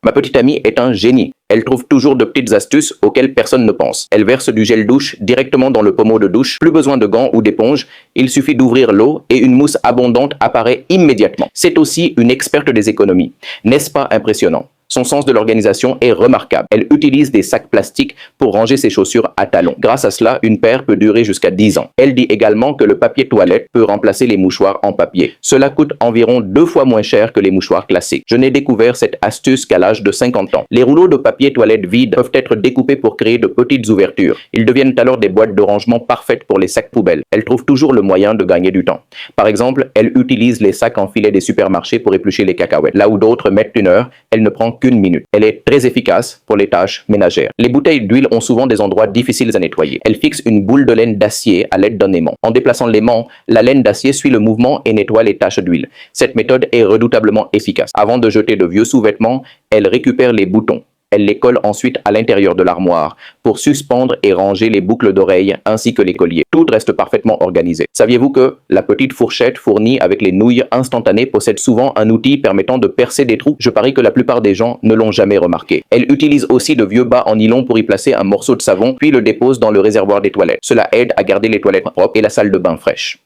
Ma petite amie est un génie. Elle trouve toujours de petites astuces auxquelles personne ne pense. Elle verse du gel douche directement dans le pommeau de douche. Plus besoin de gants ou d'éponge. Il suffit d'ouvrir l'eau et une mousse abondante apparaît immédiatement. C'est aussi une experte des économies. N'est-ce pas impressionnant? Son sens de l'organisation est remarquable. Elle utilise des sacs plastiques pour ranger ses chaussures à talons. Grâce à cela, une paire peut durer jusqu'à 10 ans. Elle dit également que le papier toilette peut remplacer les mouchoirs en papier. Cela coûte environ 2 fois moins cher que les mouchoirs classiques. Je n'ai découvert cette astuce qu'à l'âge de 50 ans. Les rouleaux de papier toilette vides peuvent être découpés pour créer de petites ouvertures. Ils deviennent alors des boîtes de rangement parfaites pour les sacs poubelles. Elle trouve toujours le moyen de gagner du temps. Par exemple, elle utilise les sacs en filet des supermarchés pour éplucher les cacahuètes. Là où d'autres mettent 1 heure, elle ne prend qu'une minute. Elle est très efficace pour les tâches ménagères. Les bouteilles d'huile ont souvent des endroits difficiles à nettoyer. Elle fixe une boule de laine d'acier à l'aide d'un aimant. En déplaçant l'aimant, la laine d'acier suit le mouvement et nettoie les taches d'huile. Cette méthode est redoutablement efficace. Avant de jeter de vieux sous-vêtements, elle récupère les boutons. Elle les colle ensuite à l'intérieur de l'armoire pour suspendre et ranger les boucles d'oreilles ainsi que les colliers. Tout reste parfaitement organisé. Saviez-vous que la petite fourchette fournie avec les nouilles instantanées possède souvent un outil permettant de percer des trous? Je parie que la plupart des gens ne l'ont jamais remarqué. Elle utilise aussi de vieux bas en nylon pour y placer un morceau de savon puis le dépose dans le réservoir des toilettes. Cela aide à garder les toilettes propres et la salle de bain fraîche.